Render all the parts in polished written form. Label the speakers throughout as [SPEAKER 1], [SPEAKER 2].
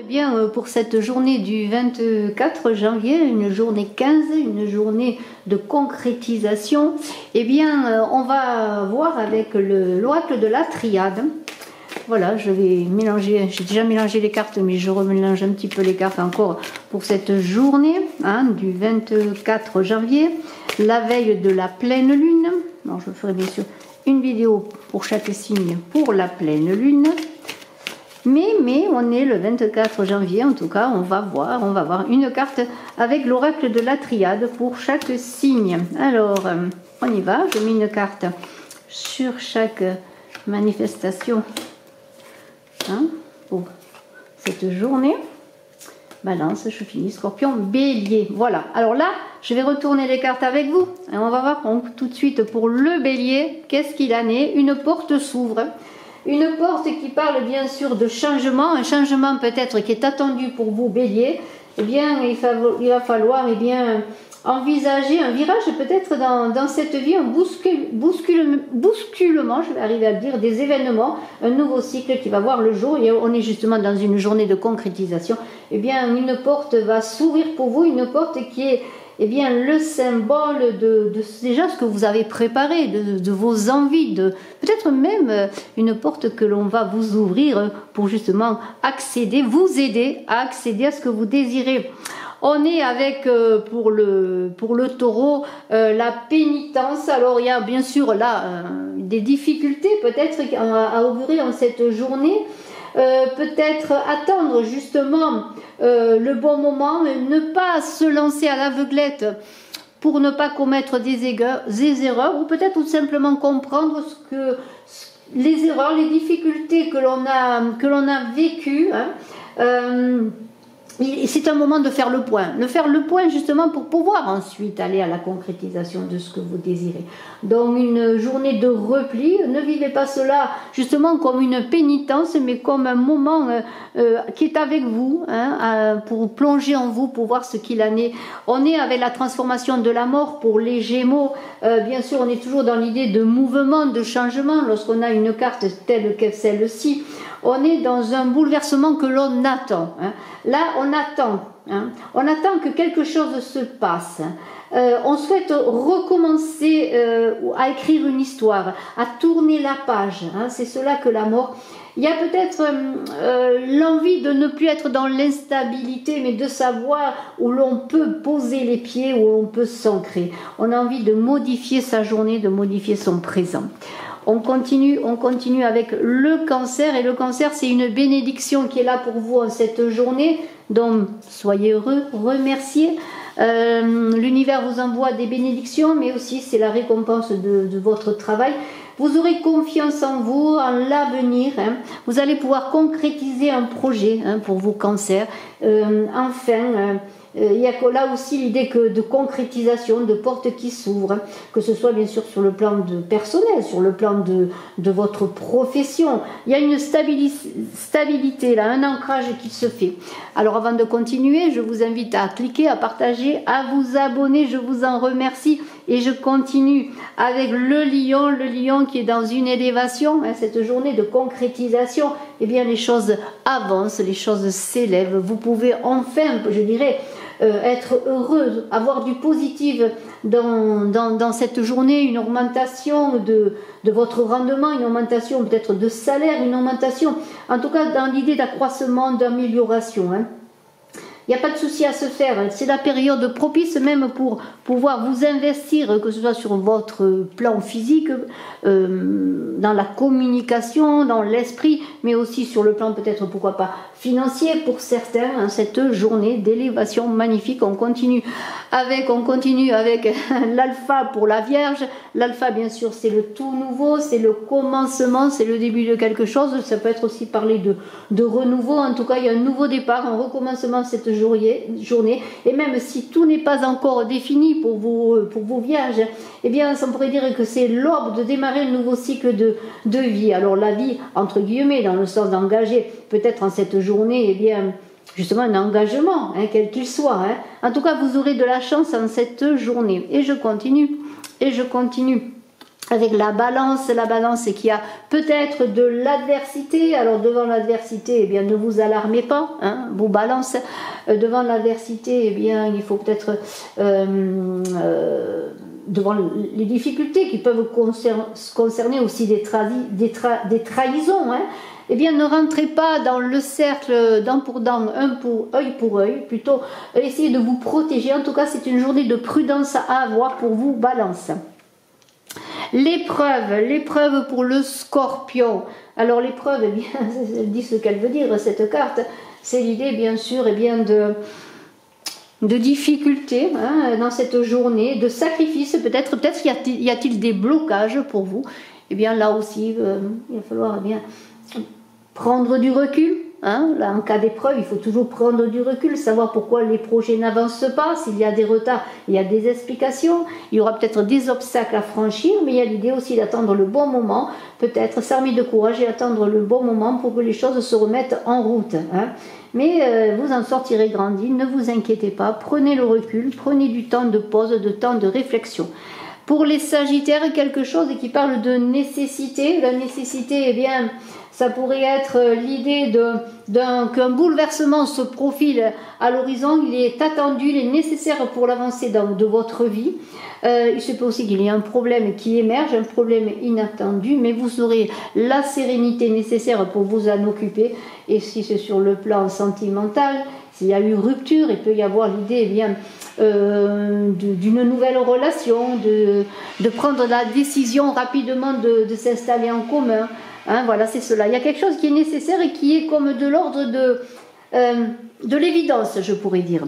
[SPEAKER 1] Eh bien, pour cette journée du 24 janvier, une journée 15, une journée de concrétisation, eh bien, on va voir avec l'oracle de la triade. Voilà, je vais mélanger, j'ai déjà mélangé les cartes, mais je remélange un petit peu les cartes encore pour cette journée du 24 janvier, la veille de la pleine lune. Alors, je ferai bien sûr une vidéo pour chaque signe pour la pleine lune. Mais on est le 24 janvier, en tout cas, on va voir une carte avec l'oracle de la triade pour chaque signe. Alors, on y va, je mets une carte sur chaque manifestation pour cette journée. Balance, je finis, Scorpion, Bélier. Voilà, alors là, je vais retourner les cartes avec vous. Et on va voir tout de suite pour le Bélier, qu'est-ce qu'il en est. Une porte s'ouvre. Une porte qui parle bien sûr de changement, un changement peut-être qui est attendu pour vous Bélier. Eh bien, il va falloir envisager un virage peut-être dans cette vie, un bousculement, je vais arriver à le dire, des événements, un nouveau cycle qui va voir le jour. Et on est justement dans une journée de concrétisation. Eh bien, une porte va s'ouvrir pour vous, une porte qui est le symbole de déjà ce que vous avez préparé, de vos envies, peut-être même une porte que l'on va vous ouvrir pour justement vous aider à accéder à ce que vous désirez. On est avec, pour le taureau, la pénitence. Alors il y a bien sûr là des difficultés peut-être à augurer en cette journée. Peut-être attendre justement le bon moment, ne pas se lancer à l'aveuglette pour ne pas commettre des erreurs, ou peut-être tout simplement comprendre les erreurs, les difficultés que l'on a vécues. C'est un moment de faire le point justement pour pouvoir ensuite aller à la concrétisation de ce que vous désirez. Donc une journée de repli, ne vivez pas cela justement comme une pénitence, mais comme un moment qui est avec vous, pour plonger en vous, pour voir ce qu'il en est. On est avec la transformation de la mort pour les Gémeaux. Bien sûr, on est toujours dans l'idée de mouvement, de changement. Lorsqu'on a une carte telle que celle-ci, on est dans un bouleversement que l'on attend. Là, on attend que quelque chose se passe. On souhaite recommencer à écrire une histoire, à tourner la page. C'est cela que la mort. Il y a peut-être l'envie de ne plus être dans l'instabilité, mais de savoir où l'on peut poser les pieds, où l'on peut s'ancrer. On a envie de modifier sa journée, de modifier son présent. On continue avec le Cancer, et le Cancer, c'est une bénédiction qui est là pour vous en cette journée, donc soyez heureux, remerciez. L'univers vous envoie des bénédictions, mais aussi c'est la récompense de votre travail. Vous aurez confiance en vous, en l'avenir. Vous allez pouvoir concrétiser un projet pour vos cancers. Il y a là aussi l'idée de concrétisation, de portes qui s'ouvrent, que ce soit bien sûr sur le plan personnel, sur le plan de votre profession. Il y a une stabilité là, un ancrage qui se fait. Alors avant de continuer, je vous invite à cliquer, à partager, à vous abonner, je vous en remercie. Et je continue avec le lion qui est dans une élévation, cette journée de concrétisation. Eh bien les choses avancent, les choses s'élèvent. Vous pouvez enfin, je dirais, être heureux, avoir du positif dans cette journée, une augmentation de votre rendement, une augmentation peut-être de salaire, une augmentation, en tout cas dans l'idée d'accroissement, d'amélioration. Il n'y a pas de souci à se faire, c'est la période propice même pour pouvoir vous investir, que ce soit sur votre plan physique, dans la communication, dans l'esprit, mais aussi sur le plan peut-être, pourquoi pas, financier pour certains, cette journée d'élévation magnifique. On continue avec l'alpha pour la Vierge. L'alpha, bien sûr, c'est le tout nouveau, c'est le commencement, c'est le début de quelque chose. Ça peut être aussi parler de renouveau. En tout cas, il y a un nouveau départ, un recommencement cette journée. Et même si tout n'est pas encore défini pour vos Vierges, eh bien, on pourrait dire que c'est l'aube de démarrer un nouveau cycle de vie. Alors, la vie, entre guillemets, dans le sens d'engager, peut-être en cette journée, eh bien, justement un engagement, quel qu'il soit. En tout cas, vous aurez de la chance en cette journée. Et je continue avec la balance qui a peut-être de l'adversité. Alors devant l'adversité, eh bien ne vous alarmez pas, hein, vous balance. Devant l'adversité, eh bien il faut peut-être devant les difficultés qui peuvent concerner aussi des trahisons, hein, eh bien ne rentrez pas dans le cercle dent pour dent, œil pour œil, plutôt essayez de vous protéger. En tout cas, c'est une journée de prudence à avoir pour vous, Balance. L'épreuve pour le Scorpion. Alors l'épreuve, eh bien, elle dit ce qu'elle veut dire, cette carte. C'est l'idée, bien sûr, eh bien, de difficultés, hein, dans cette journée, de sacrifice peut-être. Peut-être y a-t-il des blocages pour vous. Eh bien là aussi, il va falloir eh bien, prendre du recul. Hein, là, en cas d'épreuve, il faut toujours prendre du recul, savoir pourquoi les projets n'avancent pas. S'il y a des retards, il y a des explications. Il y aura peut-être des obstacles à franchir, mais il y a l'idée aussi d'attendre le bon moment, peut-être s'armer de courage et attendre le bon moment pour que les choses se remettent en route. Hein. Mais vous en sortirez grandi, ne vous inquiétez pas, prenez le recul, prenez du temps de pause, de temps de réflexion. Pour les Sagittaires, quelque chose qui parle de nécessité. La nécessité, eh bien, ça pourrait être l'idée qu'un bouleversement se profile à l'horizon. Il est attendu, il est nécessaire pour l'avancée de votre vie. Il se peut aussi qu'il y ait un problème qui émerge, un problème inattendu, mais vous aurez la sérénité nécessaire pour vous en occuper. Et si c'est sur le plan sentimental, s'il y a eu rupture, il peut y avoir l'idée, eh bien, d'une nouvelle relation, de prendre la décision rapidement de s'installer en commun. Hein, voilà, c'est cela. Il y a quelque chose qui est nécessaire et qui est comme de l'ordre de l'évidence, je pourrais dire.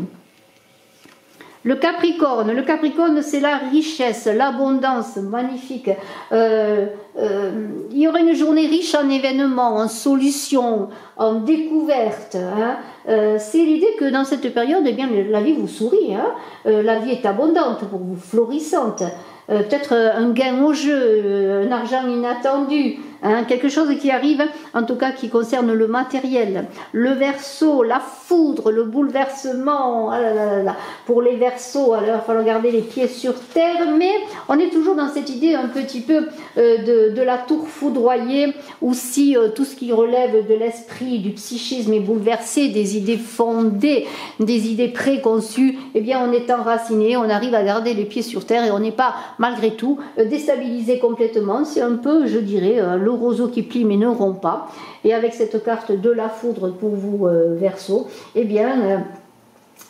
[SPEAKER 1] Le Capricorne, c'est la richesse, l'abondance, magnifique. Il y aura une journée riche en événements, en solutions, en découvertes. Hein. C'est l'idée que dans cette période, eh bien, la vie vous sourit. Hein. La vie est abondante pour vous, florissante. Peut-être un gain au jeu, un argent inattendu, hein, quelque chose qui arrive, en tout cas qui concerne le matériel. Le Verseau, la foudre, le bouleversement, ah là là là là. Pour les Verseaux, alors il va falloir garder les pieds sur terre, mais on est toujours dans cette idée un petit peu de la tour foudroyée, où si tout ce qui relève de l'esprit, du psychisme est bouleversé, des idées fondées, des idées préconçues, eh bien on est enraciné, on arrive à garder les pieds sur terre et on n'est pas malgré tout déstabilisé complètement. C'est un peu, je dirais, le roseau qui plie mais ne rompt pas. Et avec cette carte de la foudre pour vous, Verseau, eh bien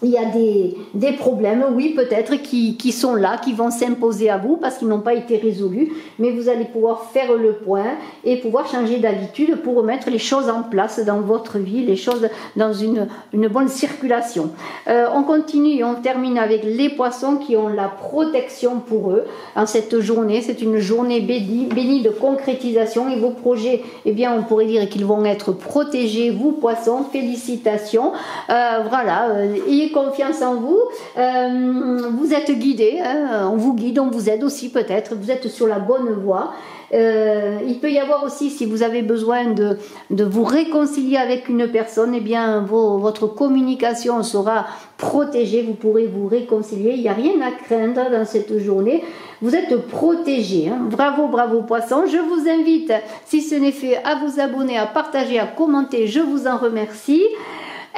[SPEAKER 1] il y a des problèmes, oui, peut-être, qui sont là, qui vont s'imposer à vous parce qu'ils n'ont pas été résolus, mais vous allez pouvoir faire le point et pouvoir changer d'habitude pour remettre les choses en place dans votre vie, les choses dans une bonne circulation. On continue et on termine avec les Poissons qui ont la protection pour eux en cette journée. C'est une journée bénie de concrétisation et vos projets, eh bien, on pourrait dire qu'ils vont être protégés. Vous, Poissons, félicitations. Voilà, ayez confiance en vous, vous êtes guidé, hein, on vous guide, on vous aide aussi peut-être, vous êtes sur la bonne voie. Il peut y avoir aussi, si vous avez besoin de vous réconcilier avec une personne, eh bien votre communication sera protégée, vous pourrez vous réconcilier, il n'y a rien à craindre dans cette journée, vous êtes protégé. Hein. Bravo, bravo Poissons, je vous invite, si ce n'est fait, à vous abonner, à partager, à commenter, je vous en remercie.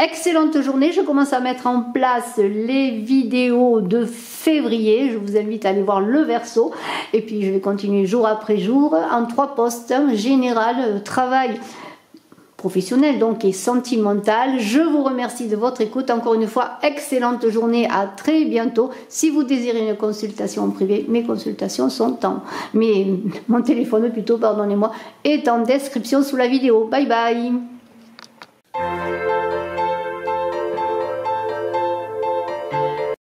[SPEAKER 1] Excellente journée, je commence à mettre en place les vidéos de février, je vous invite à aller voir le Verseau et puis je vais continuer jour après jour en 3 postes, général, travail professionnel donc et sentimental. Je vous remercie de votre écoute, encore une fois, excellente journée, à très bientôt. Si vous désirez une consultation en privé, mes consultations sont mon téléphone plutôt, pardonnez-moi, est en description sous la vidéo. Bye bye.